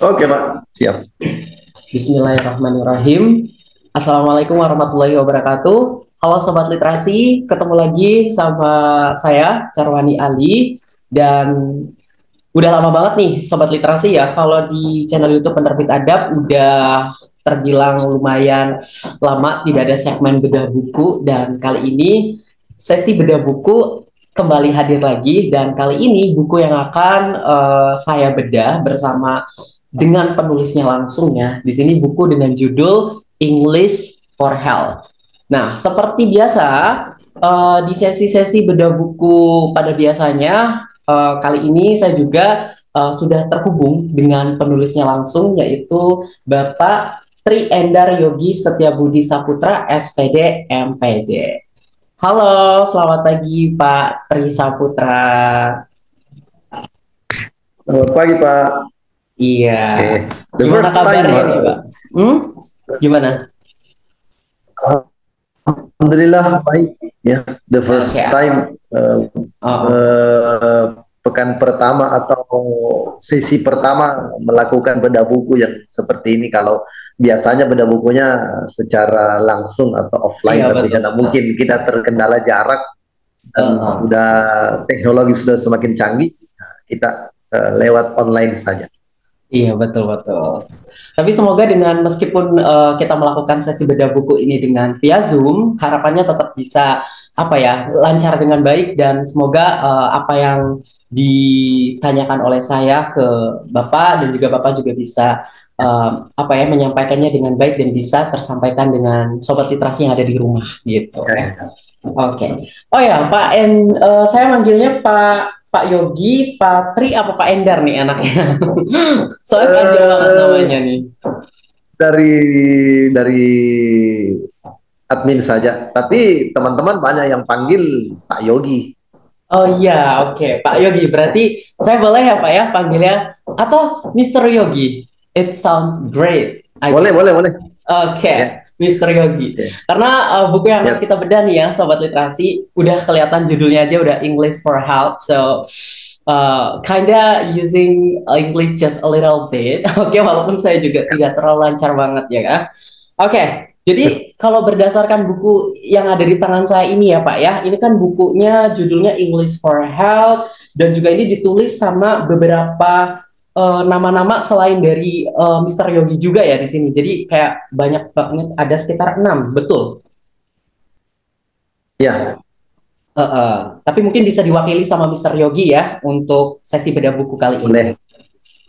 Oke, Pak. Siap. Bismillahirrahmanirrahim. Assalamualaikum warahmatullahi wabarakatuh. Halo Sobat Literasi, ketemu lagi sama saya, Carwani Ali. Dan udah lama banget nih Sobat Literasi ya, kalau di channel YouTube Penerbit Adab udah terbilang lumayan lama tidak ada segmen bedah buku. Dan kali ini sesi bedah buku kembali hadir lagi. Dan kali ini buku yang akan saya bedah bersama dengan penulisnya langsung ya. Di sini buku dengan judul English for Health. Nah, seperti biasa di sesi-sesi bedah buku pada biasanya, kali ini saya juga sudah terhubung dengan penulisnya langsung, yaitu Bapak Tri Endar Yogi Setiabudi Saputra, SPD, MPD. Halo, selamat pagi Pak Tri Saputra. Selamat pagi, Pak. Iya. Oke. The Gimana first time, kabarnya Pak. nih, Pak? Gimana? Alhamdulillah baik. Ya, the first Oke. time Oh, pekan pertama atau sesi pertama melakukan bedah buku yang seperti ini. Kalau biasanya bedah bukunya secara langsung atau offline, iya tapi betul, karena betul. mungkin kita terkendala jarak dan Oh. sudah teknologi sudah semakin canggih, kita lewat online saja. Iya betul, betul. Tapi semoga dengan meskipun kita melakukan sesi bedah buku ini dengan via Zoom, harapannya tetap bisa apa ya lancar dengan baik, dan semoga apa yang ditanyakan oleh saya ke Bapak dan juga Bapak juga bisa apa ya menyampaikannya dengan baik dan bisa tersampaikan dengan sobat literasi yang ada di rumah gitu Ya, ya. ya. Oke. Oh ya, saya manggilnya Pak Yogi, Pak Tri, apa Pak Endar nih anaknya? Soalnya panjang banget Eh, namanya nih. dari admin saja. Tapi teman-teman banyak yang panggil Pak Yogi. Oh iya, oke. Pak Yogi. Berarti saya boleh ya Pak ya panggilnya atau Mister Yogi. It sounds great, I Boleh, boleh, guess. boleh. Oke, Ya, Mister Yogi. ya. Karena buku yang akan Yes. kita bedah nih ya, Sobat Literasi, udah kelihatan judulnya aja udah English for Health. So, kinda using English just a little bit. Oke, walaupun saya juga tidak terlalu lancar banget ya kan. Oke, jadi kalau berdasarkan buku yang ada di tangan saya ini ya Pak ya, ini kan bukunya judulnya English for Health, dan juga ini ditulis sama beberapa nama-nama selain dari Mr. Yogi juga ya di sini. Jadi kayak banyak banget, ada sekitar 6, betul. Ya, Tapi mungkin bisa diwakili sama Mr. Yogi ya untuk sesi bedah buku kali ini. boleh.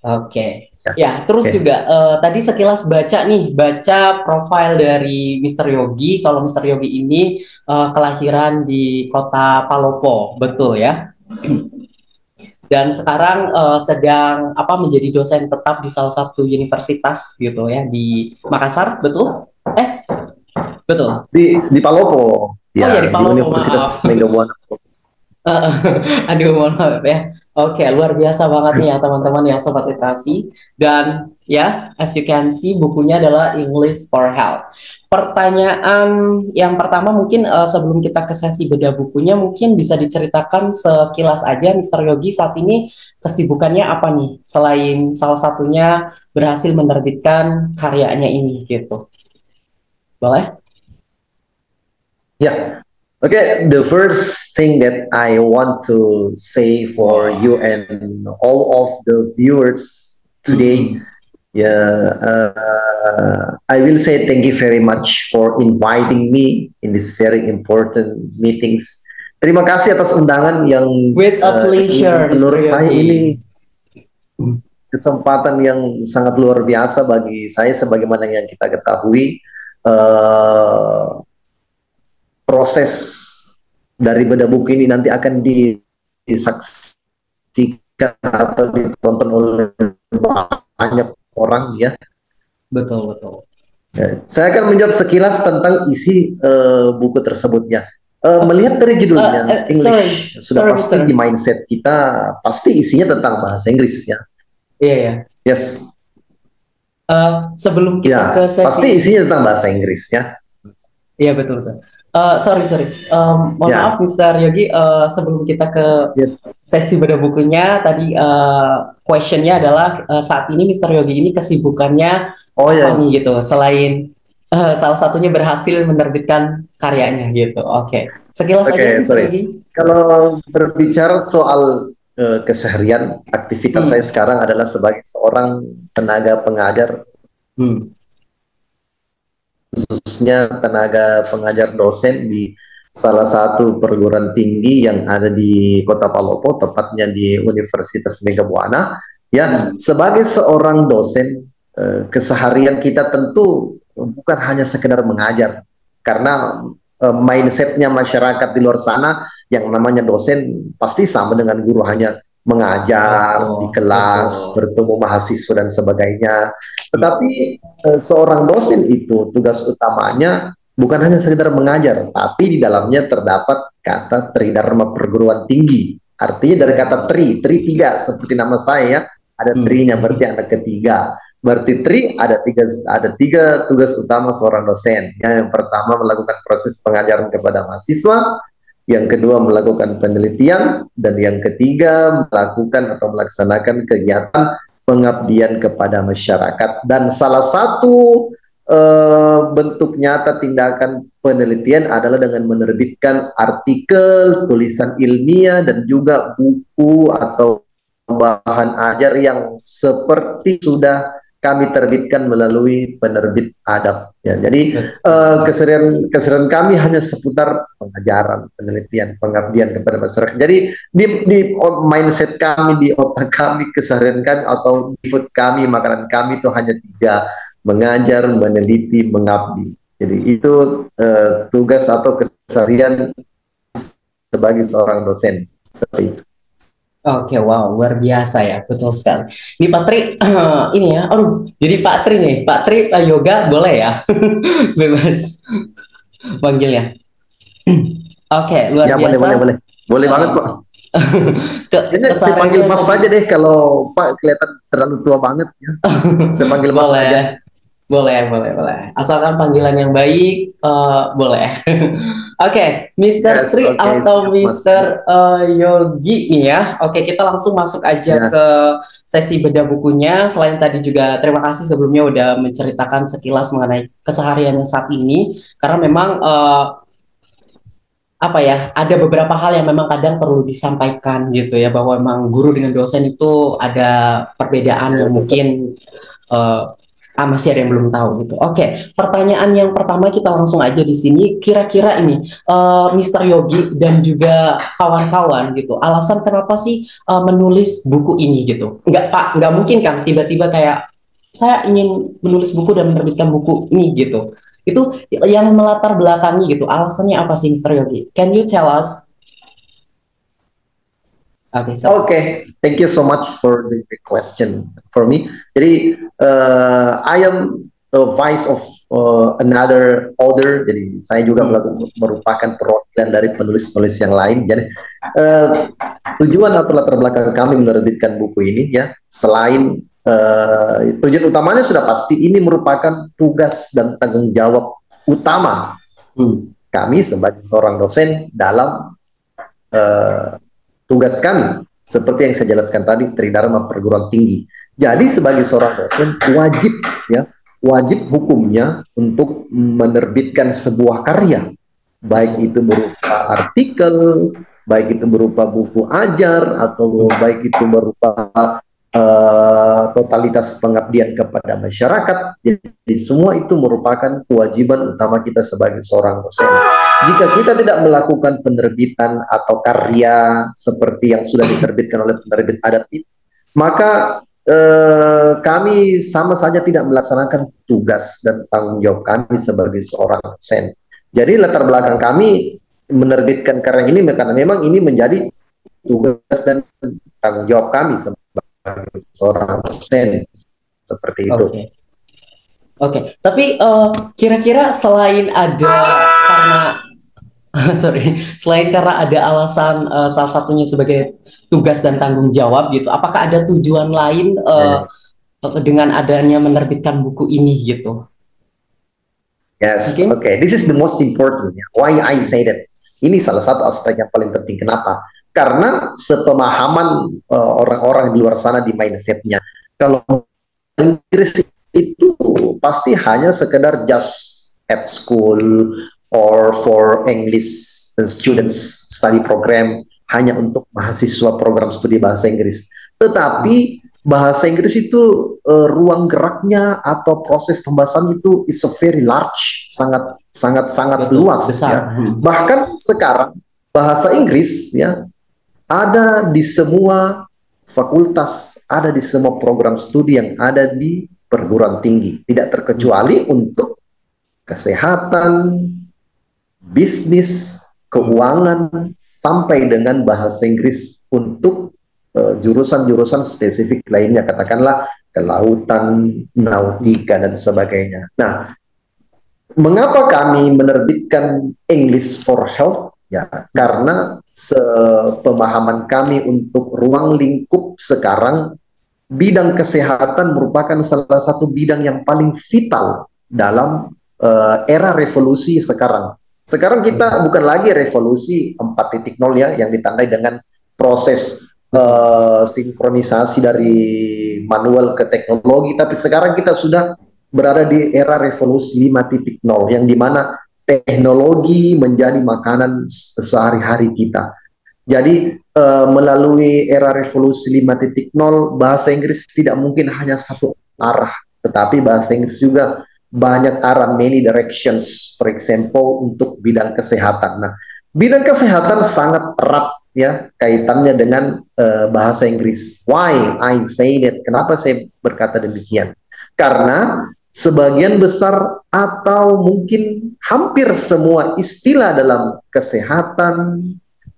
Oke. Ya. Ya, terus Oke. juga tadi sekilas baca nih, baca profil dari Mr. Yogi. Kalau Mr. Yogi ini kelahiran di kota Palopo, betul ya? Dan sekarang sedang apa menjadi dosen tetap di salah satu universitas gitu ya di Makassar, betul? Betul. Di Palopo, Oh ya, ya, di di Palopo, Universitas maaf. Megabuana. Aduh, mohon maaf ya. Oke, luar biasa banget nih ya teman-teman yang sobat literasi. Dan ya, as you can see, bukunya adalah English for Health. Pertanyaan yang pertama mungkin sebelum kita ke sesi bedah bukunya, mungkin bisa diceritakan sekilas aja, Mister Yogi saat ini kesibukannya apa nih? Selain salah satunya berhasil menerbitkan karyanya ini gitu. Boleh? Ya. Oke, the first thing that I want to say for you and all of the viewers today. Mm-mm. Yeah, I will say thank you very much for inviting me in this very important meetings. Terima kasih atas undangan yang With a pleasure, Mister menurut saya ini Yogi. kesempatan yang sangat luar biasa bagi saya, sebagaimana yang kita ketahui. eh, Proses dari bedah buku ini nanti akan disaksikan atau ditonton oleh banyak orang, ya. Betul, betul. Ya, saya akan menjawab sekilas tentang isi buku tersebutnya. Melihat dari judulnya Sorry, English, sudah sorry, pasti di Mister. mindset kita pasti isinya tentang bahasa Inggris, ya. Iya, ya. Yes, Sebelum kita ke ya, pasti sesi, isinya tentang bahasa Inggris, ya. iya betul, betul. Sorry. Mohon maaf, Ya, Mr. Yogi. Sebelum kita ke yes. sesi bedah bukunya, tadi questionnya adalah saat ini Mr. Yogi ini kesibukannya Oh apa ya, nih gitu, selain salah satunya berhasil menerbitkan karyanya gitu. Oke, sekilas aja oke, Mr. sorry. Yogi. Kalau berbicara soal keseharian, aktivitas saya Hmm. sekarang adalah sebagai seorang tenaga pengajar, Hmm. khususnya tenaga pengajar dosen di salah satu perguruan tinggi yang ada di Kota Palopo, tepatnya di Universitas Megabuana. Ya, Hmm. sebagai seorang dosen, keseharian kita tentu bukan hanya sekedar mengajar, karena mindsetnya masyarakat di luar sana yang namanya dosen pasti sama dengan guru, hanya mengajar di Betul, kelas, betul. bertemu mahasiswa dan sebagainya. Hmm. Tetapi seorang dosen itu tugas utamanya bukan hanya sekedar mengajar, tapi di dalamnya terdapat kata Tridharma perguruan tinggi. Artinya dari kata tri tiga, seperti nama saya ya, ada Hmm. trinya berarti anak ketiga. Berarti tri ada tiga tugas utama seorang dosen. Yang pertama melakukan proses pengajaran kepada mahasiswa, yang kedua melakukan penelitian, dan yang ketiga melakukan atau melaksanakan kegiatan pengabdian kepada masyarakat. Dan salah satu bentuk nyata tindakan penelitian adalah dengan menerbitkan artikel, tulisan ilmiah, dan juga buku atau bahan ajar yang seperti sudah kami terbitkan melalui penerbit adab. Ya, jadi Betul. keserian kami hanya seputar pengajaran, penelitian, pengabdian kepada masyarakat. Jadi di mindset kami, di otak kami, keseharian kami atau di food kami, makanan kami itu hanya tiga: mengajar, meneliti, mengabdi. Jadi itu tugas atau keseharian sebagai seorang dosen. Seperti itu. Oke, wow, luar biasa ya, betul sekali. Ini Pak Tri, ini ya, aduh, jadi Pak Tri nih, Pak Tri, Pak Yoga, boleh ya, bebas panggilnya. Oke, luar Ya, boleh, biasa. boleh, boleh. Boleh banget, Eh, Pak. Kayaknya saya panggil Kesehariannya Mas tadi, saja deh, kalau Pak kelihatan terlalu tua banget ya. Saya panggil Mas aja. boleh, boleh. Asalkan panggilan yang baik, boleh. Oke, Mr. Yes, Tri oke, atau siap Mas. Mr. Yogi nih ya. Oke, kita langsung masuk aja Ya, ke sesi bedah bukunya. Selain tadi juga terima kasih sebelumnya udah menceritakan sekilas mengenai kesehariannya saat ini. Karena memang apa ya, ada beberapa hal yang memang kadang perlu disampaikan gitu ya, bahwa memang guru dengan dosen itu ada perbedaan ya, yang betul. mungkin eh, masih ada yang belum tahu gitu. Oke, pertanyaan yang pertama kita langsung aja di sini. Kira-kira ini Mr. Yogi dan juga kawan-kawan gitu, alasan kenapa sih menulis buku ini gitu? Nggak Pak, nggak mungkin kan tiba-tiba kayak saya ingin menulis buku dan menerbitkan buku ini gitu. Itu yang melatar belakangi gitu. Alasannya apa sih Mr. Yogi? Can you tell us? Oke, so. Oke, thank you so much for the question for me. Jadi, I am a vice of another author. Jadi, saya juga Hmm. merupakan perwakilan dari penulis-penulis yang lain. Jadi, tujuan atau latar belakang kami menerbitkan buku ini ya, selain tujuan utamanya sudah pasti ini merupakan tugas dan tanggung jawab utama Hmm. kami sebagai seorang dosen dalam uh, tugas kami seperti yang saya jelaskan tadi, Tridharma perguruan tinggi. Jadi sebagai seorang dosen wajib ya, wajib hukumnya untuk menerbitkan sebuah karya, baik itu berupa artikel, baik itu berupa buku ajar, atau Hmm. baik itu berupa totalitas pengabdian kepada masyarakat. Jadi semua itu merupakan kewajiban utama kita sebagai seorang dosen. Jika kita tidak melakukan penerbitan atau karya seperti yang sudah diterbitkan oleh penerbit adat ini, maka kami sama saja tidak melaksanakan tugas dan tanggung jawab kami sebagai seorang dosen. Jadi latar belakang kami menerbitkan karya ini karena memang ini menjadi tugas dan tanggung jawab kami sebagai seorang dosen, seperti itu. Oke. Oke, tapi kira-kira selain ada karena sorry, selain karena ada alasan salah satunya sebagai tugas dan tanggung jawab gitu, apakah ada tujuan lain Ya, ya. dengan adanya menerbitkan buku ini gitu? Yes, Oke. okay. This is the most important. Why I say that? Ini salah satu aspek yang paling penting. Kenapa? Karena sepemahaman orang-orang di luar sana di mindsetnya. Kalau Inggris itu pasti hanya sekedar just at school or for English students study program, hanya untuk mahasiswa program studi bahasa Inggris. Tetapi bahasa Inggris itu ruang geraknya atau proses pembahasan itu is a very large, sangat luas besar. Ya. Bahkan sekarang bahasa Inggris ya ada di semua fakultas, ada di semua program studi yang ada di perguruan tinggi, tidak terkecuali untuk kesehatan, bisnis, keuangan, sampai dengan bahasa Inggris untuk jurusan-jurusan spesifik lainnya, katakanlah kelautan, nautika, dan sebagainya. Nah, mengapa kami menerbitkan English for Health? Ya, karena sepemahaman kami untuk ruang lingkup sekarang, bidang kesehatan merupakan salah satu bidang yang paling vital dalam era revolusi sekarang. Sekarang kita bukan lagi revolusi 4.0 ya, yang ditandai dengan proses sinkronisasi dari manual ke teknologi, tapi sekarang kita sudah berada di era revolusi 5.0 yang dimana teknologi menjadi makanan sehari-hari kita. Jadi melalui era revolusi 5.0, bahasa Inggris tidak mungkin hanya satu arah, tetapi bahasa Inggris juga banyak arah, many directions, for example untuk bidang kesehatan. Nah, bidang kesehatan sangat erat ya kaitannya dengan bahasa Inggris. Why I say that? Kenapa saya berkata demikian? Karena sebagian besar atau mungkin hampir semua istilah dalam kesehatan,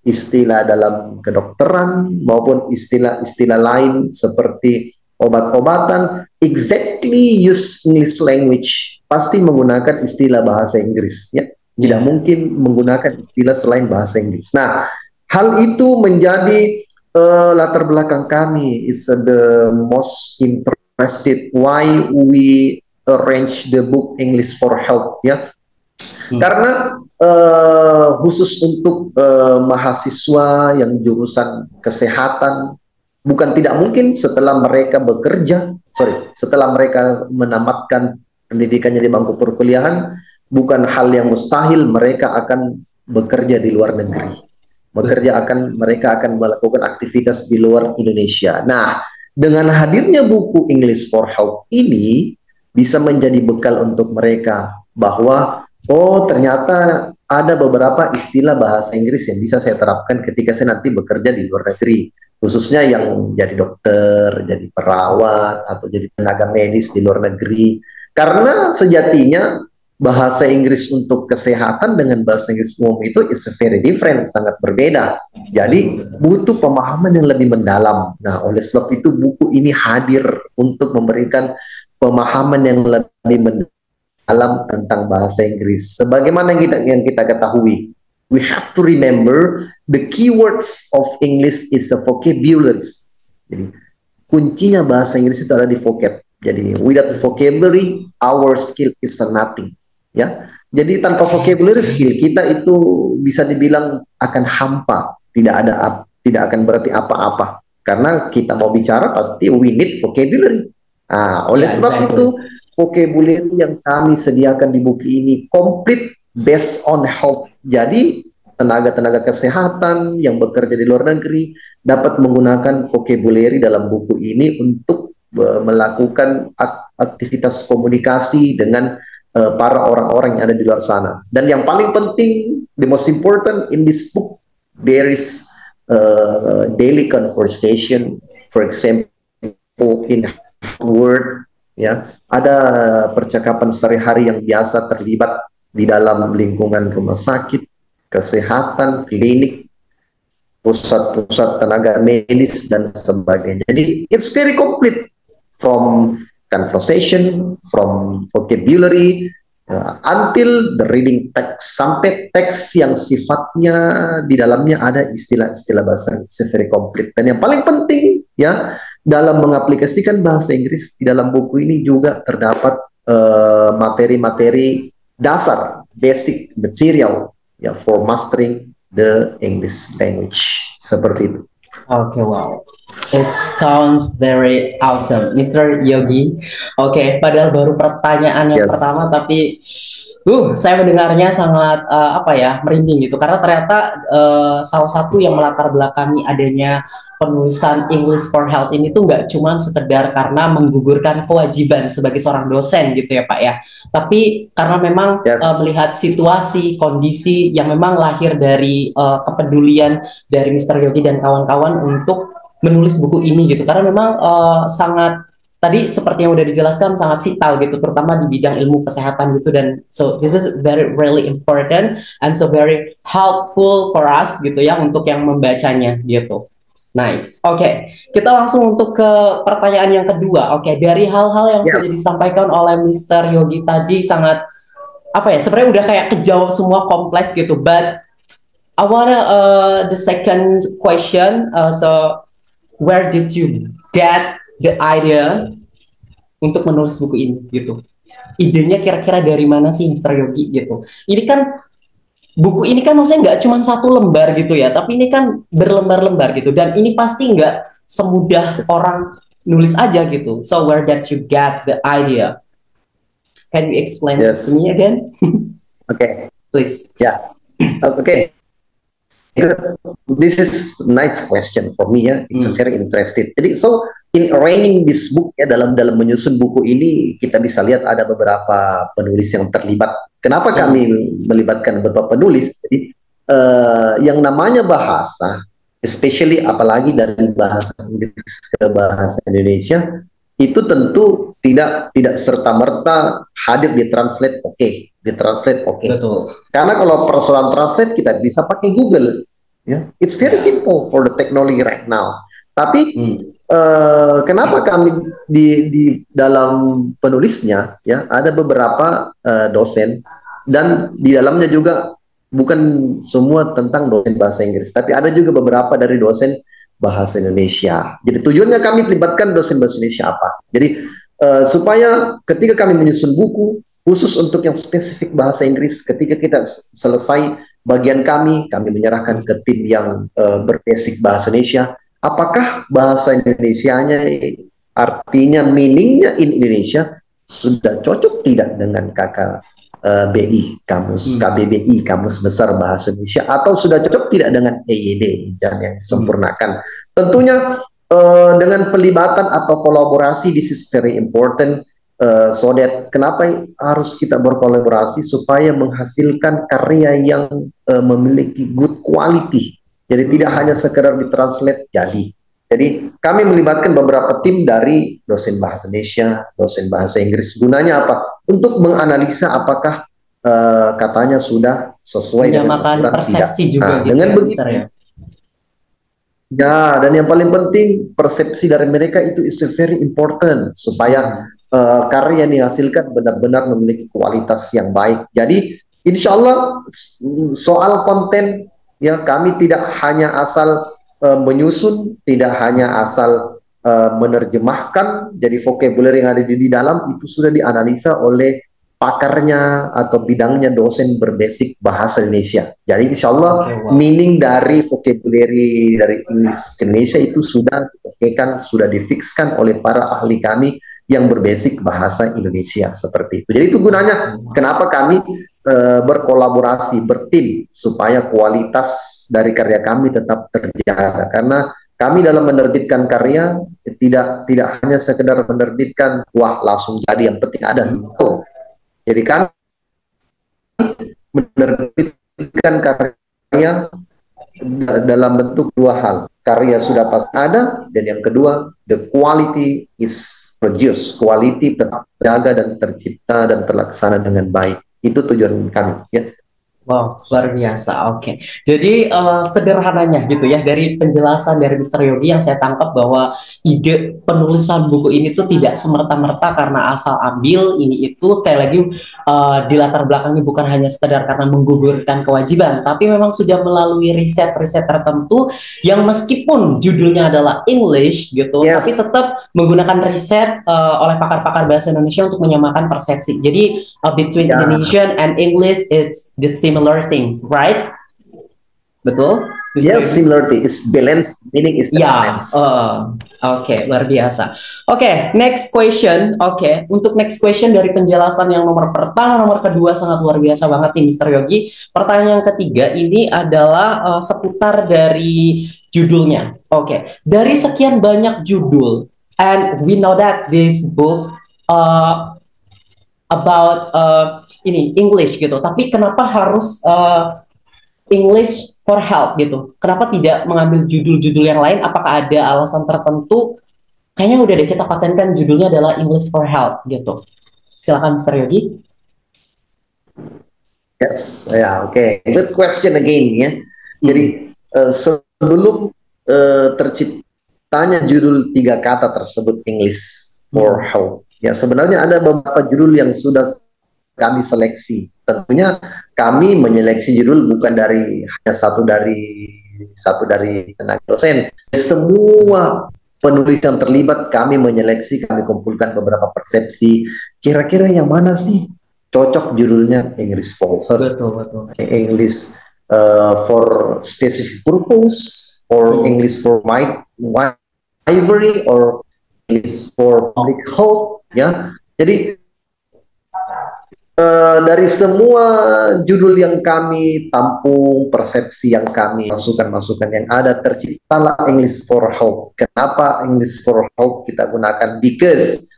istilah dalam kedokteran, maupun istilah-istilah lain seperti obat-obatan, exactly use English language, pasti menggunakan istilah bahasa Inggris ya. Tidak mungkin menggunakan istilah selain bahasa Inggris. Nah, hal itu menjadi latar belakang kami. It's the most interested why we arrange the book English for Health ya. Karena khusus untuk mahasiswa yang jurusan kesehatan, bukan tidak mungkin setelah mereka setelah mereka menamatkan pendidikannya di bangku perkuliahan, bukan hal yang mustahil mereka akan bekerja di luar negeri. Mereka akan melakukan aktivitas di luar Indonesia. Nah, dengan hadirnya buku English for Health ini bisa menjadi bekal untuk mereka bahwa oh ternyata ada beberapa istilah bahasa Inggris yang bisa saya terapkan ketika saya nanti bekerja di luar negeri, khususnya yang jadi dokter, jadi perawat, atau jadi tenaga medis di luar negeri. Karena sejatinya bahasa Inggris untuk kesehatan dengan bahasa Inggris umum itu is very different, sangat berbeda. Jadi butuh pemahaman yang lebih mendalam. Nah, oleh sebab itu buku ini hadir untuk memberikan pemahaman yang lebih mendalam tentang bahasa Inggris. Sebagaimana yang kita ketahui, we have to remember the keywords of English is the vocabularies. Jadi kuncinya bahasa Inggris itu ada di vocab. Jadi without vocabulary, our skill is nothing. Ya, jadi tanpa vocabulary skill kita itu bisa dibilang akan hampa, tidak akan berarti apa-apa. Karena kita mau bicara pasti we need vocabulary. Oleh sebab itu vocabulary yang kami sediakan di buku ini complete based on health. Jadi tenaga-tenaga kesehatan yang bekerja di luar negeri dapat menggunakan vocabulary dalam buku ini untuk melakukan aktivitas komunikasi dengan para orang-orang yang ada di luar sana. Dan yang paling penting, the most important in this book, there is daily conversation. For example, in word, ya, ada percakapan sehari-hari yang biasa terlibat di dalam lingkungan rumah sakit, kesehatan, klinik, pusat-pusat tenaga medis, dan sebagainya. Jadi, it's very complete from conversation, from vocabulary, until the reading text, sampai teks yang sifatnya di dalamnya ada istilah-istilah bahasa. It's very complete. Dan yang paling penting ya dalam mengaplikasikan bahasa Inggris di dalam buku ini juga terdapat materi-materi dasar basic material ya for mastering the English language seperti itu. Oke, wow. It sounds very awesome, Mr. Yogi. Oke, padahal baru pertanyaan yang pertama, tapi saya mendengarnya sangat apa ya, merinding gitu. Karena ternyata salah satu yang melatar belakangi adanya penulisan English for Health ini tuh nggak cuma sekedar karena menggugurkan kewajiban sebagai seorang dosen gitu ya Pak ya. Tapi karena memang melihat situasi, kondisi yang memang lahir dari kepedulian dari Mr. Yogi dan kawan-kawan untuk menulis buku ini gitu. Karena memang sangat tadi seperti yang udah dijelaskan sangat vital gitu, terutama di bidang ilmu kesehatan gitu, dan so this is very really important and so very helpful for us gitu ya untuk yang membacanya gitu. Nice. Oke, kita langsung untuk ke pertanyaan yang kedua. Oke, dari hal-hal yang sudah disampaikan oleh Mr. Yogi tadi sangat apa ya, sebenarnya udah kayak kejawab semua kompleks gitu. But I wanna the second question. So where did you get the idea untuk menulis buku ini gitu? Idenya kira-kira dari mana sih Mr. Yogi gitu? Ini kan buku ini kan maksudnya nggak cuma satu lembar gitu ya, tapi ini kan berlembar-lembar gitu, dan ini pasti nggak semudah orang nulis aja gitu. So where did you get the idea? Can you explain to me again? Okay. Please. Yeah. Okay. This is nice question for me ya. It's very interesting. Jadi so in arranging this book ya, dalam menyusun buku ini kita bisa lihat ada beberapa penulis yang terlibat. Kenapa kami melibatkan beberapa penulis? Jadi yang namanya bahasa, especially apalagi dari bahasa Inggris ke bahasa Indonesia, itu tentu tidak serta merta hadir di translate di translate Betul. Karena kalau persoalan translate kita bisa pakai Google ya, it's very simple for the technology right now. Tapi kenapa kami di dalam penulisnya ya ada beberapa dosen, dan di dalamnya juga bukan semua tentang dosen bahasa Inggris, tapi ada juga beberapa dari dosen bahasa Indonesia. Jadi tujuannya kami libatkan dosen bahasa Indonesia apa? Jadi supaya ketika kami menyusun buku khusus untuk yang spesifik bahasa Inggris, ketika kita selesai bagian kami menyerahkan ke tim yang berbasic bahasa Indonesia. Apakah bahasa Indonesianya, artinya meaningnya in Indonesia sudah cocok tidak dengan KKBI, KBBI, Kamus Besar Bahasa Indonesia, atau sudah cocok tidak dengan EYD dan yang disempurnakan. Tentunya dengan pelibatan atau kolaborasi, this is very important. So that kenapa harus kita berkolaborasi supaya menghasilkan karya yang memiliki good quality. Jadi tidak hanya sekedar ditranslate jadi. Jadi kami melibatkan beberapa tim dari dosen bahasa Indonesia, dosen bahasa Inggris. Gunanya apa? Untuk menganalisa apakah katanya sudah sesuai dengan aturan persepsi tidak. Juga gitu dengan ya, begitu. Ya, dan yang paling penting persepsi dari mereka itu is very important supaya karya yang dihasilkan benar-benar memiliki kualitas yang baik. Jadi insya Allah soal konten ya, kami tidak hanya asal menyusun, tidak hanya asal menerjemahkan. Jadi vocabulary yang ada di dalam itu sudah dianalisa oleh pakarnya atau bidangnya dosen berbasic bahasa Indonesia. Jadi insya Allah meaning dari vocabulary dari English Indonesia itu sudah sudah difikskan oleh para ahli kami yang berbasic bahasa Indonesia seperti itu. Jadi itu gunanya kenapa kami berkolaborasi, bertim, supaya kualitas dari karya kami tetap terjaga. Karena kami dalam menerbitkan karya tidak hanya sekedar menerbitkan wah langsung jadi, yang penting ada. Jadi kami menerbitkan karya dalam bentuk dua hal. Karya sudah pasti ada, dan yang kedua, the quality is produced. Quality tetap terjaga dan tercipta dan terlaksana dengan baik. Itu tujuan kami ya. Wow, luar biasa. Oke. Jadi sederhananya gitu ya, dari penjelasan dari Mr. Yogi yang saya tangkap bahwa ide penulisan buku ini tuh tidak semerta-merta karena asal ambil ini itu, sekali lagi dilatar belakangi bukan hanya sekedar karena menggugurkan kewajiban, tapi memang sudah melalui riset-riset tertentu yang meskipun judulnya adalah English gitu, tapi Yes. tetap menggunakan riset oleh pakar-pakar bahasa Indonesia untuk menyamakan persepsi. Jadi between Ya. Indonesian and English, it's the similar things, right? Betul? Yes, similarity is balance, meaning is the Ya, balance. oke, luar biasa. Oke, next question. Oke, untuk next question dari penjelasan yang nomor pertama, nomor kedua sangat luar biasa banget nih, Mr. Yogi. Pertanyaan yang ketiga ini adalah seputar dari judulnya. Oke, dari sekian banyak judul, and we know that this book about ini English gitu. Tapi kenapa harus English for help gitu? Kenapa tidak mengambil judul-judul yang lain? Apakah ada alasan tertentu? Kayaknya udah deh kita patenkan judulnya adalah English for help gitu. Silakan Mr. Yogi. Yes, ya, oke. Good question again ya. Jadi sebelum terciptanya judul 3 kata tersebut English for help, ya sebenarnya ada beberapa judul yang sudah kami seleksi. Tentunya kami menyeleksi judul bukan dari hanya satu dari tenaga dosen. Semua penulis yang terlibat kami menyeleksi, kami kumpulkan beberapa persepsi. Kira-kira yang mana sih cocok judulnya English for help, English for specific purpose, or English for library, or English for public health, ya. Jadi dari semua judul yang kami tampung, persepsi yang kami masukan yang ada, terciptalah English for Health. Kenapa English for Health kita gunakan? Because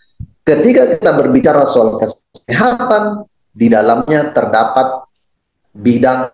ketika kita berbicara soal kesehatan, di dalamnya terdapat bidang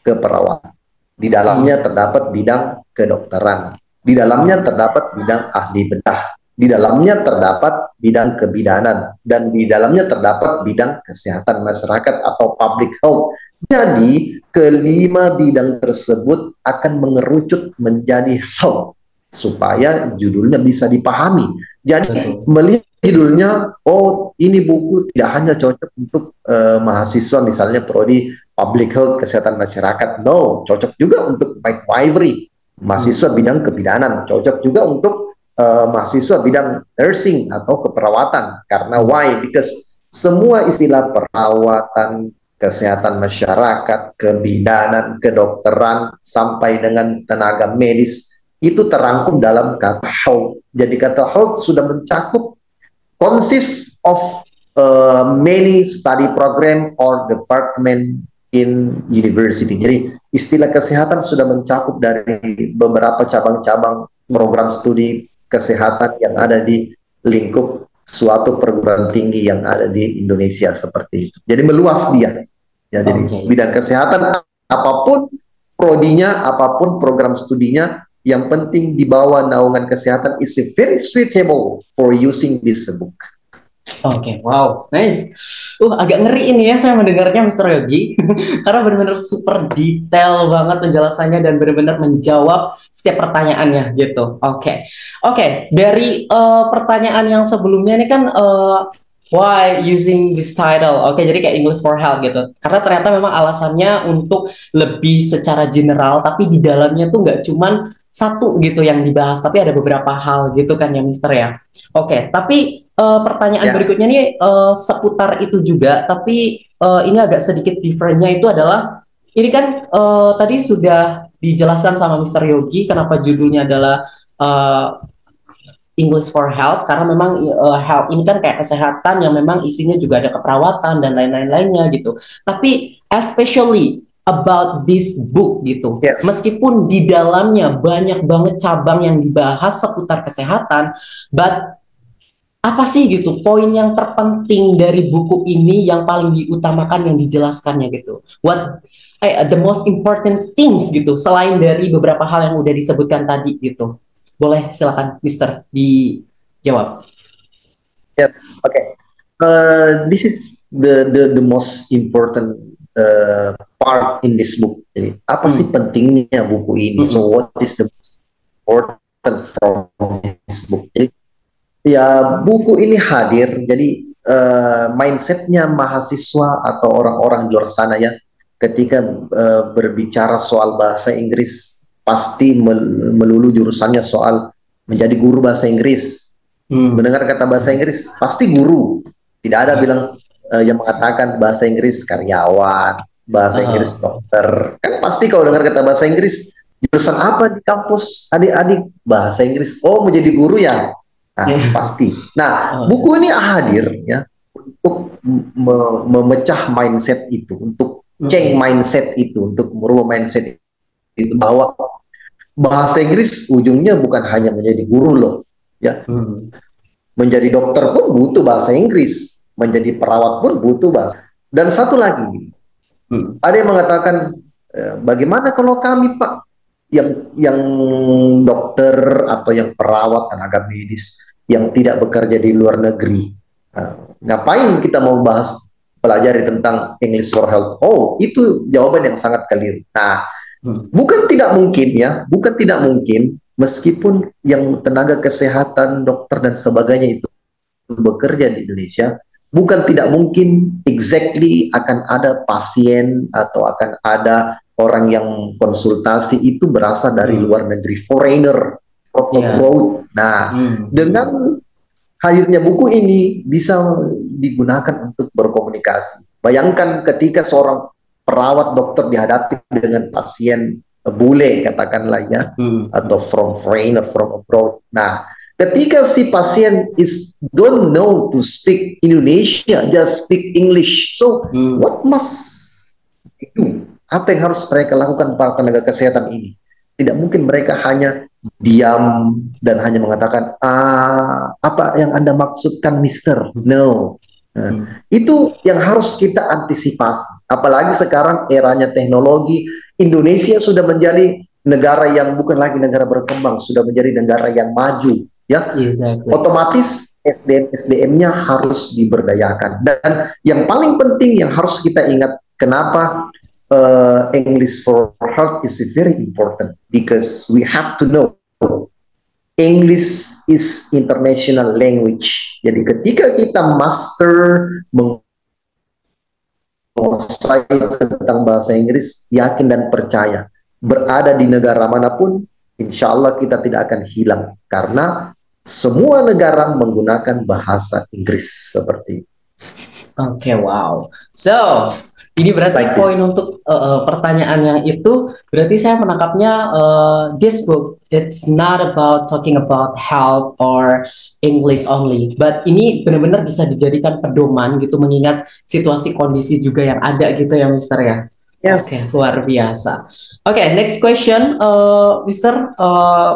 keperawatan, di dalamnya terdapat bidang kedokteran, di dalamnya terdapat bidang ahli bedah, di dalamnya terdapat bidang kebidanan, dan di dalamnya terdapat bidang kesehatan masyarakat atau public health. Jadi, kelima bidang tersebut akan mengerucut menjadi health, supaya judulnya bisa dipahami. Jadi, melihat judulnya, oh ini buku tidak hanya cocok untuk mahasiswa misalnya prodi public health, kesehatan masyarakat. No, cocok juga untuk midwifery, mahasiswa bidang kebidanan. Cocok juga untuk mahasiswa bidang nursing atau keperawatan. Karena why? Because semua istilah perawatan, kesehatan masyarakat, kebidanan, kedokteran, sampai dengan tenaga medis, itu terangkum dalam kata health. Jadi kata health sudah mencakup consists of many study program or department in university. Jadi istilah kesehatan sudah mencakup dari beberapa cabang-cabang program studi kesehatan yang ada di lingkup suatu perguruan tinggi yang ada di Indonesia seperti itu. Jadi meluas dia. Ya, jadi bidang kesehatan apapun prodinya, apapun program studinya, yang penting di bawah naungan kesehatan is very suitable for using this book. Wow, nice. Agak ngeri ini ya saya mendengarnya Mr. Yogi karena benar-benar super detail banget penjelasannya dan benar-benar menjawab setiap pertanyaannya gitu. Oke. Dari pertanyaan yang sebelumnya ini kan why using this title? Jadi kayak English for Health gitu. Karena ternyata memang alasannya untuk lebih secara general, tapi di dalamnya tuh nggak cuman satu gitu yang dibahas, tapi ada beberapa hal gitu kan ya Mister ya. Tapi pertanyaan berikutnya nih seputar itu juga, tapi ini agak sedikit differentnya itu adalah, ini kan tadi sudah dijelaskan sama Mister Yogi kenapa judulnya adalah English for Health, karena memang health ini kan kayak kesehatan yang memang isinya juga ada keperawatan dan lain-lainnya gitu. Tapi especially about this book gitu, meskipun di dalamnya banyak banget cabang yang dibahas seputar kesehatan, but apa sih gitu poin yang terpenting dari buku ini yang paling diutamakan yang dijelaskannya gitu? What the most important things gitu selain dari beberapa hal yang udah disebutkan tadi gitu? Boleh silakan Mister dijawab. Yes, this is the most important part in this book. Jadi, apa sih pentingnya buku ini? So what is the most important from this book? Jadi, ya buku ini hadir, jadi mindsetnya mahasiswa atau orang-orang di luar sana ya, ketika berbicara soal bahasa Inggris pasti melulu jurusannya soal menjadi guru bahasa Inggris. Mendengar kata bahasa Inggris pasti guru. Tidak ada bilang yang mengatakan bahasa Inggris karyawan, bahasa Inggris dokter. Kan pasti kalau dengar kata bahasa Inggris, jurusan apa di kampus adik-adik? Bahasa Inggris. Oh, menjadi guru ya? Nah, pasti. Nah, buku ini hadir ya untuk memecah mindset itu, untuk change mindset itu, untuk merubah mindset itu, bahwa bahasa Inggris ujungnya bukan hanya menjadi guru loh, ya. Menjadi dokter pun butuh bahasa Inggris, menjadi perawat pun butuh bahasa. Dan satu lagi, ada yang mengatakan, bagaimana kalau kami Pak, yang dokter atau yang perawat, tenaga medis yang tidak bekerja di luar negeri, ngapain kita mau bahas pelajari tentang English for Health? Oh, itu jawaban yang sangat keliru. Nah, bukan tidak mungkin ya, bukan tidak mungkin, meskipun yang tenaga kesehatan, dokter dan sebagainya itu bekerja di Indonesia, bukan tidak mungkin exactly akan ada pasien atau akan ada orang yang konsultasi itu berasal dari luar negeri, foreigner, abroad. Nah, dengan hadirnya buku ini bisa digunakan untuk berkomunikasi. Bayangkan ketika seorang perawat dokter dihadapi dengan pasien bule katakanlah ya, atau from foreigner, from abroad. Nah, ketika si pasien don't know to speak Indonesia, just speak English. So what must they do? Apa yang harus mereka lakukan para tenaga kesehatan ini? Tidak mungkin mereka hanya diam dan hanya mengatakan, apa yang Anda maksudkan, Mister? No. Itu yang harus kita antisipasi. Apalagi sekarang eranya teknologi, Indonesia sudah menjadi negara yang bukan lagi negara berkembang, sudah menjadi negara yang maju. Ya, otomatis SDM-nya harus diberdayakan. Dan yang paling penting yang harus kita ingat, kenapa English for Health is very important, because we have to know English is international language. Jadi ketika kita master menguasai tentang bahasa Inggris, yakin dan percaya, berada di negara manapun, insya Allah kita tidak akan hilang, karena semua negara menggunakan bahasa Inggris seperti itu. Oke, wow. So, ini berarti poin untuk pertanyaan yang itu, berarti saya menangkapnya, this book, it's not about talking about health or English only, but ini benar-benar bisa dijadikan pedoman gitu, mengingat situasi kondisi juga yang ada gitu ya, Mister ya. Yes. Oke, luar biasa. Oke, next question, Mister.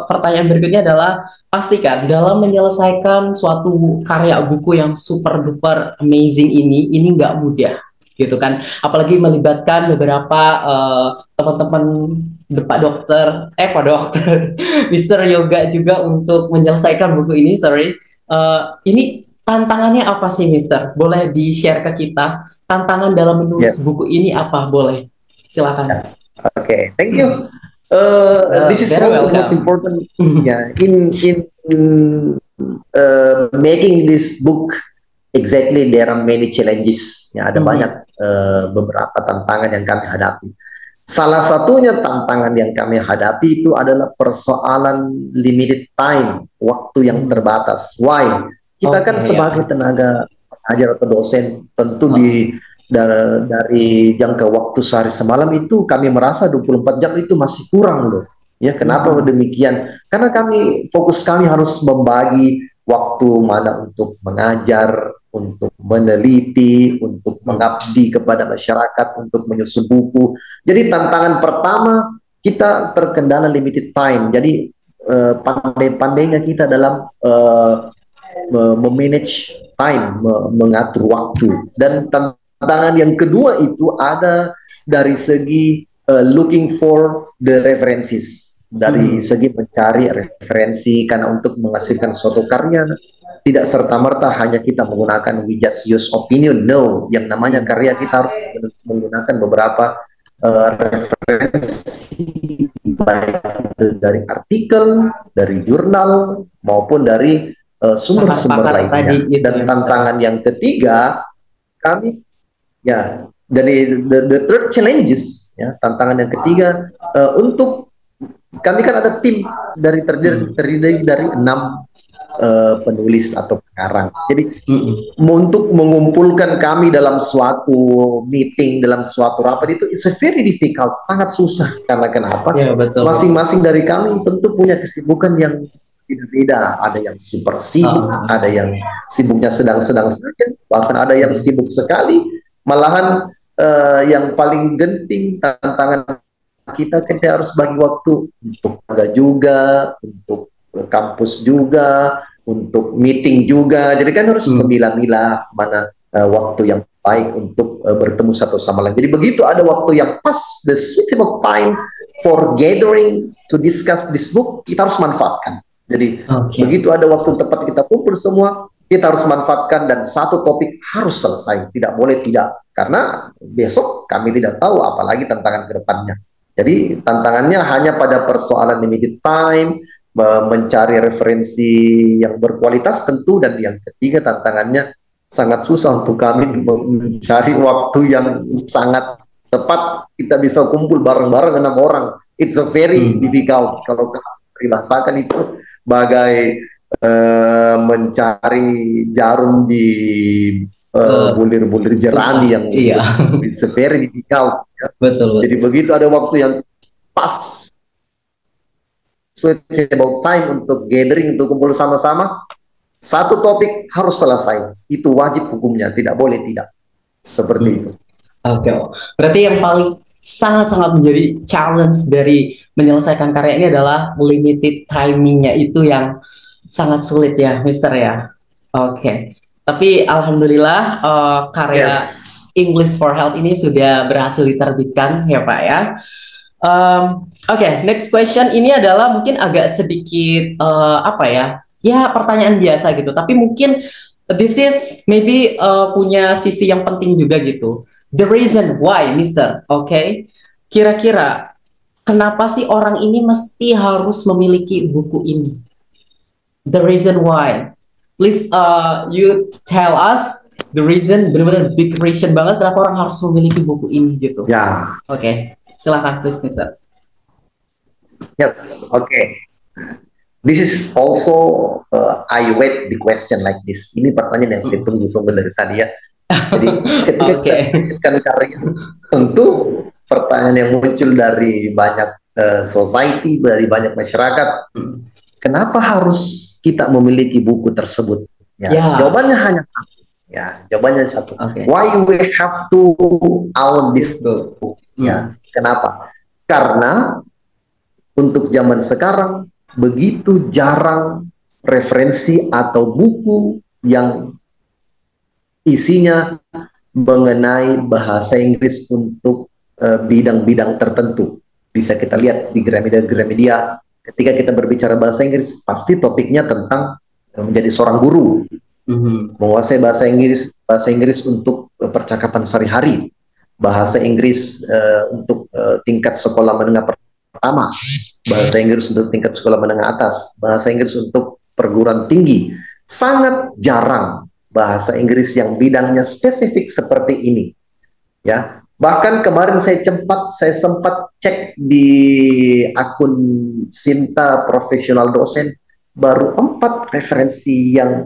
Pertanyaan berikutnya adalah, pastikan dalam menyelesaikan suatu karya buku yang super duper amazing ini nggak mudah, gitu kan? Apalagi melibatkan beberapa teman-teman Pak Dokter, Mister Yoga juga untuk menyelesaikan buku ini. Ini tantangannya apa sih, Mister? Boleh di-share ke kita? Tantangan dalam menulis buku ini apa? Boleh, silakan. Okay, thank you. This is also the most important in making this book. Exactly, there are many challenges. Ya, ada banyak beberapa tantangan yang kami hadapi. Salah satunya tantangan yang kami hadapi itu adalah persoalan limited time, waktu yang terbatas. Why? Kita kan sebagai tenaga pengajar atau dosen, tentu dari jangka waktu sehari semalam itu kami merasa 24 jam itu masih kurang loh. Ya, kenapa demikian? Karena fokus kami harus membagi waktu mana untuk mengajar, untuk meneliti, untuk mengabdi kepada masyarakat, untuk menyusun buku. Jadi tantangan pertama, kita terkendala limited time. Jadi pandai-pandainya kita dalam memanage time, mengatur waktu. Dan tantangan yang kedua itu ada dari segi looking for the references, dari segi mencari referensi, karena untuk menghasilkan suatu karya tidak serta-merta hanya kita menggunakan we just use opinion. No, yang namanya karya kita harus menggunakan beberapa referensi, baik dari artikel, dari jurnal, maupun dari sumber-sumber pakar-pakar lainnya. tadi gitu Dan ya, Mister. tantangan yang ketiga, kami ya dari the third challenges, ya tantangan yang ketiga, untuk kami kan ada tim terdiri dari 6 penulis atau pengarang. Jadi untuk mengumpulkan kami dalam suatu meeting, dalam suatu rapat itu it's a very difficult, sangat susah. Karena kenapa? Ya, betul. Masing-masing dari kami tentu punya kesibukan yang beda-beda. Ada yang super sibuk, ada yang sibuknya sedang-sedang saja, bahkan ada yang sibuk sekali. Malahan yang paling genting tantangan kita harus bagi waktu untuk keluarga juga, untuk kampus juga, untuk meeting juga. Jadi kan harus memilah-milah mana waktu yang baik untuk bertemu satu sama lain. Jadi begitu ada waktu yang pas, the suitable time for gathering to discuss this book, kita harus manfaatkan. Jadi begitu ada waktu tepat kita kumpul semua, kita harus manfaatkan dan satu topik harus selesai. Tidak boleh tidak, karena besok kami tidak tahu apalagi tantangan ke depannya. Jadi tantangannya hanya pada persoalan limited time, mencari referensi yang berkualitas tentu, dan yang ketiga tantangannya sangat susah untuk kami mencari waktu yang sangat tepat kita bisa kumpul bareng-bareng 6 orang. It's a very difficult. Kalau peribahasakan itu bagai mencari jarum di bulir-bulir jerami yang it's a very difficult. Betul. Jadi begitu ada waktu yang pas, suitable time untuk gathering, untuk kumpul sama-sama, satu topik harus selesai. Itu wajib hukumnya, tidak boleh tidak. Seperti itu. Oke. Berarti yang paling sangat-sangat menjadi challenge dari menyelesaikan karya ini adalah limited timingnya, itu yang sangat sulit ya, Mister ya. Oke. Tapi alhamdulillah karya English for Health ini sudah berhasil diterbitkan ya Pak ya. Oke, next question ini adalah mungkin agak sedikit apa ya? Ya pertanyaan biasa gitu. Tapi mungkin this is maybe punya sisi yang penting juga gitu. The reason why, Mister. Oke. Kira-kira kenapa sih orang ini mesti harus memiliki buku ini? The reason why. Please you tell us the reason, benar-benar big reason banget kenapa orang harus memiliki buku ini gitu. Ya. Oke, silakan please, Mister. Yes, okay. This is also I wait the question like this. Ini pertanyaan yang saya tunggu-tunggu dari tadi ya. Jadi ketika kita menghasilkan karya, tentu pertanyaan yang muncul dari banyak society, dari banyak masyarakat. Kenapa harus kita memiliki buku tersebut? Ya, jawabannya hanya satu. Ya, jawabannya satu. Why we have to own this book? Ya, kenapa? Karena untuk zaman sekarang begitu jarang referensi atau buku yang isinya mengenai bahasa Inggris untuk bidang-bidang tertentu. Bisa kita lihat di Gramedia. Ketika kita berbicara bahasa Inggris, pasti topiknya tentang menjadi seorang guru, menguasai bahasa Inggris untuk percakapan sehari-hari, bahasa Inggris untuk tingkat sekolah menengah pertama, bahasa Inggris untuk tingkat sekolah menengah atas, bahasa Inggris untuk perguruan tinggi. Sangat jarang bahasa Inggris yang bidangnya spesifik seperti ini. Ya. Bahkan kemarin saya sempat cek di akun Sinta Profesional Dosen, baru 4 referensi yang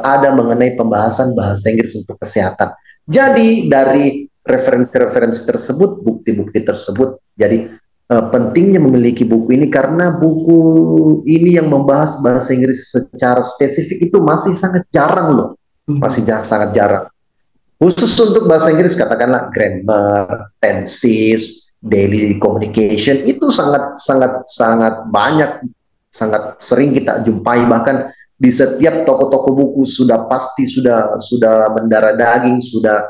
ada mengenai pembahasan bahasa Inggris untuk kesehatan. Jadi dari referensi-referensi tersebut, bukti-bukti tersebut, jadi pentingnya memiliki buku ini karena buku ini yang membahas bahasa Inggris secara spesifik itu masih sangat jarang loh, masih sangat jarang. Khusus untuk bahasa Inggris, katakanlah grammar, tenses, daily communication, itu sangat banyak, sangat sering kita jumpai. Bahkan di setiap toko-toko buku sudah pasti sudah mendarah daging, sudah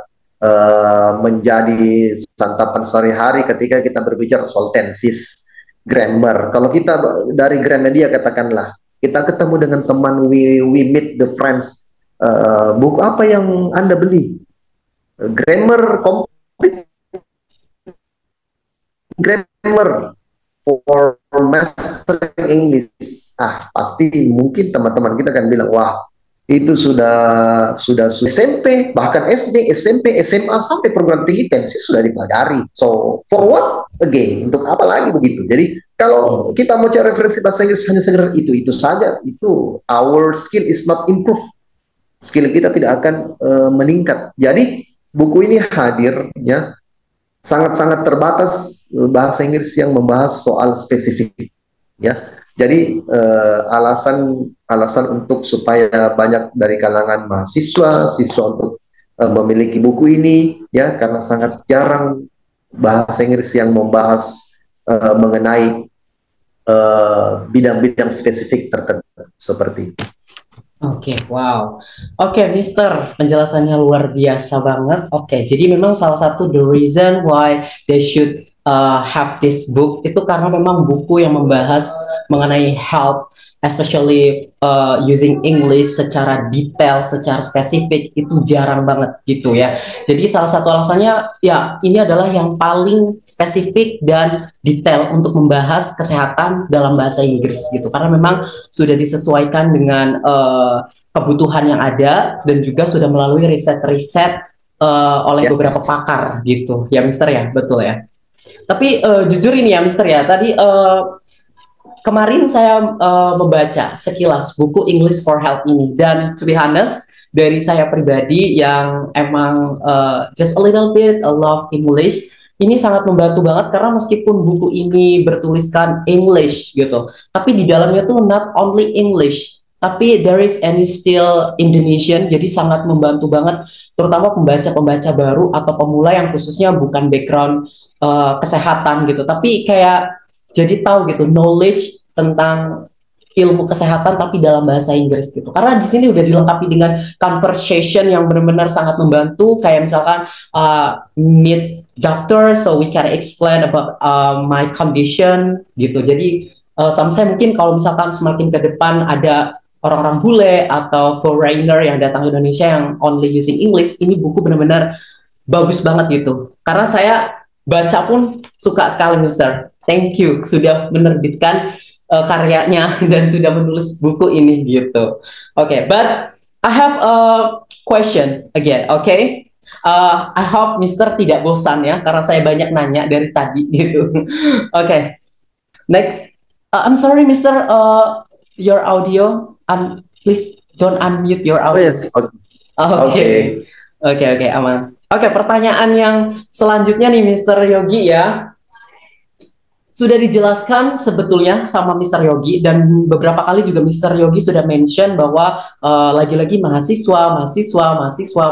menjadi santapan sehari-hari ketika kita berbicara soal tenses, grammar. Kalau kita dari Gramedia katakanlah, kita ketemu dengan teman, we meet the friends, buku apa yang Anda beli? Grammar complete, grammar for mastering English, pasti mungkin teman-teman kita akan bilang, wah itu sudah SMP, bahkan SD, SMP, SMA sampai perguruan tinggi tensi sudah dipelajari. So for what again? Untuk apa lagi begitu? Jadi kalau kita mau cari referensi bahasa Inggris hanya sekedar itu saja, itu our skill is not improve. Skill kita tidak akan meningkat. Jadi buku ini hadir ya sangat-sangat terbatas bahasa Inggris yang membahas soal spesifik ya. Jadi alasan untuk supaya banyak dari kalangan mahasiswa, siswa untuk memiliki buku ini ya, karena sangat jarang bahasa Inggris yang membahas mengenai bidang-bidang spesifik tertentu seperti itu. Oke, wow. Oke, Mister, penjelasannya luar biasa banget. Oke, jadi memang salah satu the reason why they should have this book itu karena memang buku yang membahas mengenai health, especially using English secara detail, secara spesifik itu jarang banget gitu ya. Jadi salah satu alasannya ya ini adalah yang paling spesifik dan detail untuk membahas kesehatan dalam bahasa Inggris gitu. Karena memang sudah disesuaikan dengan kebutuhan yang ada dan juga sudah melalui riset-riset oleh beberapa pakar gitu. Ya, Mister ya, betul ya. Tapi jujur ini ya, Mister ya, tadi kemarin saya membaca sekilas buku English for Health ini, dan to be honest, dari saya pribadi yang emang just a little bit love English, ini sangat membantu banget karena meskipun buku ini bertuliskan English gitu, tapi di dalamnya tuh not only English, tapi there is any still Indonesian, jadi sangat membantu banget, terutama pembaca-pembaca baru atau pemula yang khususnya bukan background kesehatan gitu, tapi kayak jadi tahu gitu knowledge tentang ilmu kesehatan tapi dalam bahasa Inggris gitu. Karena di sini udah dilengkapi dengan conversation yang benar-benar sangat membantu, kayak misalkan meet doctor so we can explain about my condition gitu. Jadi sometimes mungkin kalau misalkan semakin ke depan ada orang-orang bule atau foreigner yang datang ke Indonesia yang only using English, ini buku benar-benar bagus banget gitu. Karena saya baca pun suka sekali, Mister. Thank you sudah menerbitkan karyanya dan sudah menulis buku ini gitu. Oke, but I have a question again. Oke, I hope Mister tidak bosan ya karena saya banyak nanya dari tadi gitu. Oke, next. I'm sorry, Mister. Your audio. Please don't unmute your audio. Oh, yes. Oke, aman. Oke, pertanyaan yang selanjutnya nih, Mister Yogi ya. Sudah dijelaskan sebetulnya sama Mr. Yogi, dan beberapa kali juga Mr. Yogi sudah mention bahwa lagi-lagi mahasiswa,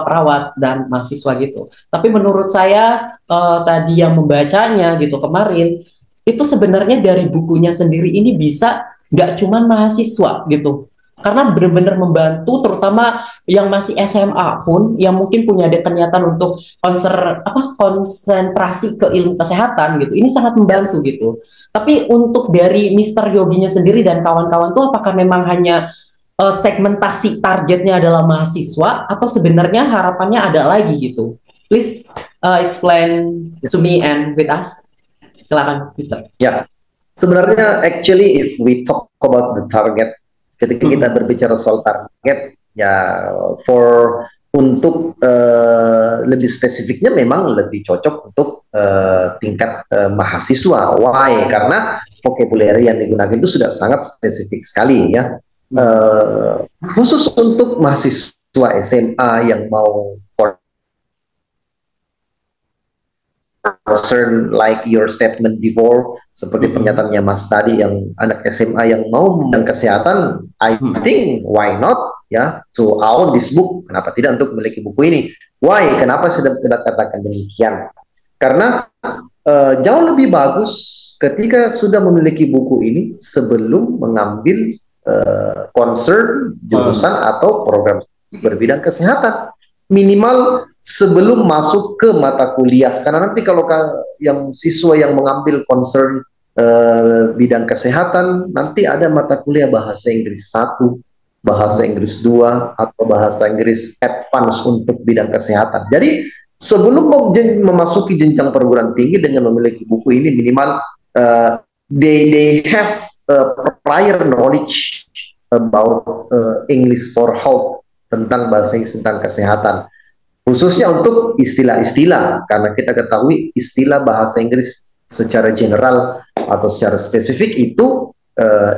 perawat, dan mahasiswa gitu. Tapi menurut saya tadi yang membacanya gitu kemarin, itu sebenarnya dari bukunya sendiri ini bisa nggak cuman mahasiswa gitu. Karena benar-benar membantu, terutama yang masih SMA pun, yang mungkin punya kenyataan untuk konsentrasi ke ilmu kesehatan gitu. Ini sangat membantu gitu. Tapi untuk dari Mr. Yoginya sendiri dan kawan-kawan tuh, apakah memang hanya segmentasi targetnya adalah mahasiswa, atau sebenarnya harapannya ada lagi gitu? Please explain to me and with us. Silakan, Mr. Ya, sebenarnya actually if we talk about the target, ketika kita berbicara soal target, ya untuk lebih spesifiknya memang lebih cocok untuk tingkat mahasiswa. Why? Karena vocabulary yang digunakan itu sudah sangat spesifik sekali ya. Khusus untuk mahasiswa SMA yang mau concern like your statement before, seperti pernyataannya Mas tadi yang anak SMA yang mau memandang kesehatan, I think why not ya, to own this book, kenapa tidak untuk memiliki buku ini. Why? Kenapa sudah kita katakan demikian? Karena jauh lebih bagus ketika sudah memiliki buku ini sebelum mengambil concern jurusan atau program berbidang kesehatan, minimal sebelum masuk ke mata kuliah. Karena nanti kalau yang siswa yang mengambil concern bidang kesehatan, nanti ada mata kuliah bahasa Inggris 1, bahasa Inggris 2, atau bahasa Inggris advance untuk bidang kesehatan. Jadi sebelum memasuki jenjang perguruan tinggi dengan memiliki buku ini, minimal they have prior knowledge about English for health, tentang bahasa Inggris tentang kesehatan, khususnya untuk istilah-istilah, karena kita ketahui istilah bahasa Inggris secara general atau secara spesifik itu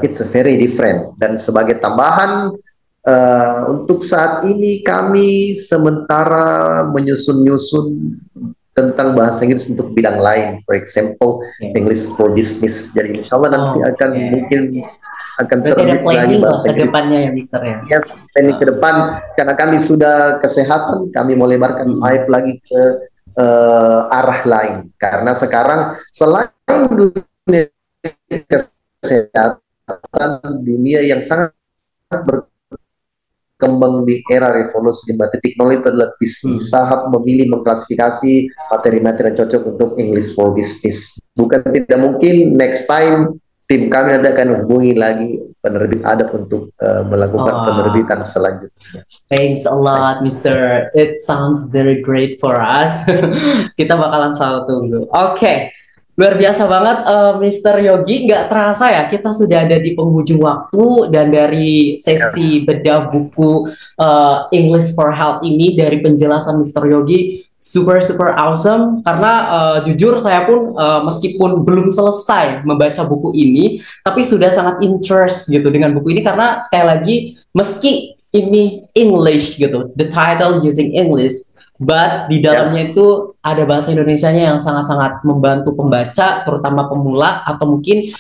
it's a very different. Dan sebagai tambahan, untuk saat ini kami sementara menyusun-nyusun tentang bahasa Inggris untuk bidang lain, for example English for business. Jadi insya Allah nanti akan mungkin akan terbit lagi bahasa Inggris ke depannya ya, Mister ya. Yes, planning ke depan, karena kami sudah kesehatan, kami mau lebarkan sayap lagi ke arah lain. Karena sekarang selain dunia kesehatan, dunia yang sangat berkembang di era revolusi 5.0 itu adalah bisnis. Tahap memilih mengklasifikasi materi-materi yang cocok untuk English for business. Bukan tidak mungkin next time tim kami nanti akan hubungi lagi penerbit adab untuk melakukan penerbitan selanjutnya. Thanks a lot, Mister. It sounds very great for us. Kita bakalan selalu tunggu. Oke, luar biasa banget, Mister Yogi. Nggak terasa ya, kita sudah ada di penghujung waktu, dan dari sesi bedah buku English for Health ini, dari penjelasan Mister Yogi, super awesome. Karena jujur saya pun meskipun belum selesai membaca buku ini, tapi sudah sangat interest gitu dengan buku ini, karena sekali lagi meski ini English gitu, the title using English, but di dalamnya itu ada bahasa Indonesianya yang sangat-sangat membantu pembaca, terutama pemula atau mungkin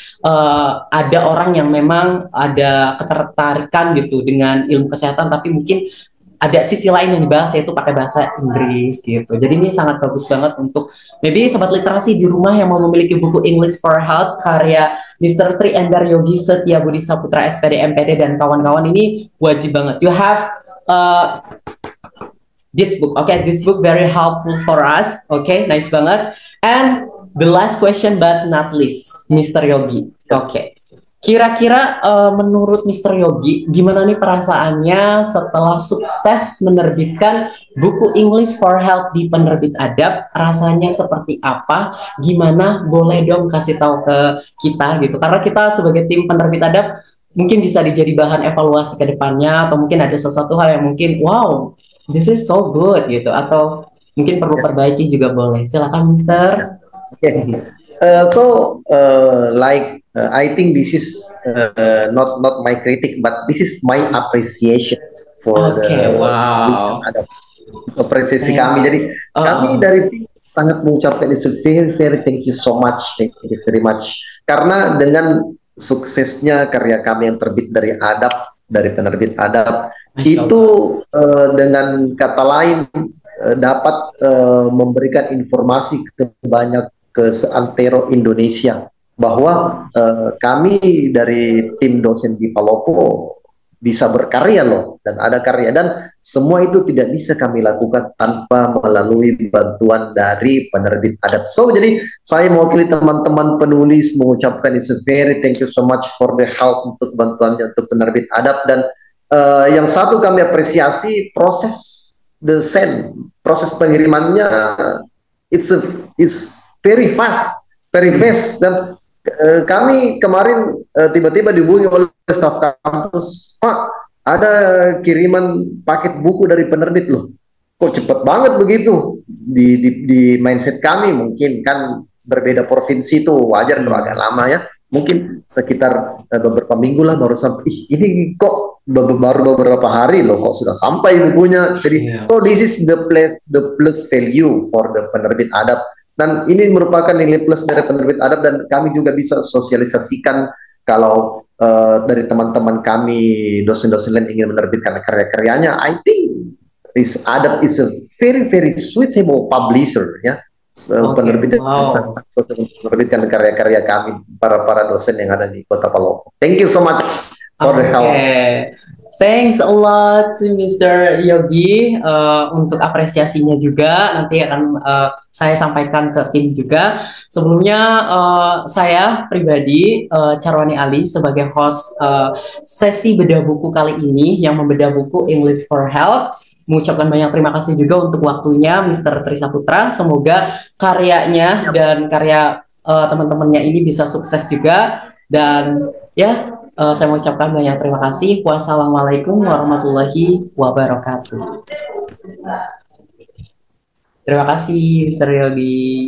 ada orang yang memang ada ketertarikan gitu dengan ilmu kesehatan, tapi mungkin ada sisi lain yang dibahas, yaitu pakai bahasa Inggris gitu. Jadi ini sangat bagus banget untuk maybe sobat literasi di rumah yang mau memiliki buku English for Health karya Mr. Tri Endar Yogi Setiabudi Saputra SPD MPD dan kawan-kawan, ini wajib banget. You have this book, okay? This book very helpful for us, okay? Nice banget. And the last question but not least, Mr. Yogi, okay? Kira-kira menurut Mr. Yogi, gimana nih perasaannya setelah sukses menerbitkan buku English for Health di penerbit adab? Rasanya seperti apa? Gimana? Boleh dong kasih tahu ke kita gitu. Karena kita sebagai tim penerbit adab mungkin bisa dijadi bahan evaluasi ke depannya, atau mungkin ada sesuatu hal yang mungkin, wow, this is so good gitu, atau mungkin perlu perbaiki juga boleh. Silakan, Mister. I think this is not my critic, but this is my appreciation for the apresiasi kami. Jadi kami dari tim sangat mengucapkan itu very thank you so much, thank you very much. Karena dengan suksesnya karya kami yang terbit dari adab, dari penerbit adab, itu dengan kata lain dapat memberikan informasi ke seantero Indonesia bahwa kami dari tim dosen di Palopo bisa berkarya loh, dan ada karya, dan semua itu tidak bisa kami lakukan tanpa melalui bantuan dari penerbit adab. So jadi saya mewakili teman-teman penulis mengucapkan it's very thank you so much for the help untuk bantuannya untuk penerbit adab. Dan yang satu kami apresiasi proses desain, proses pengirimannya it's very fast dan kami kemarin tiba-tiba dihubungi oleh staf kampus, Pak, ada kiriman paket buku dari penerbit loh. Kok cepet banget begitu? Di mindset kami mungkin kan berbeda provinsi itu wajar kalau agak lama ya. Mungkin sekitar beberapa minggu lah baru sampai. Ini kok baru beberapa hari loh kok sudah sampai bukunya. Jadi so this is the plus value for the penerbit adab. Dan ini merupakan nilai plus dari penerbit adab, dan kami juga bisa sosialisasikan kalau dari teman-teman kami dosen-dosen lain ingin menerbitkan karya-karyanya. I think this adab is a very suitable publisher ya. Penerbit menerbitkan karya-karya kami para dosen yang ada di Kota Palopo. Thank you so much for the help. Thanks a lot to Mr. Yogi untuk apresiasinya juga. Nanti akan saya sampaikan ke tim juga. Sebelumnya saya pribadi Charwani Ali sebagai host sesi bedah buku kali ini yang membedah buku English for Health, mengucapkan banyak terima kasih juga untuk waktunya Mr. Tri Saputra. Semoga karyanya dan karya teman-temannya ini bisa sukses juga. Dan ya, saya mengucapkan banyak terima kasih. Wassalamualaikum warahmatullahi wabarakatuh. Terima kasih, Mr. Yogi.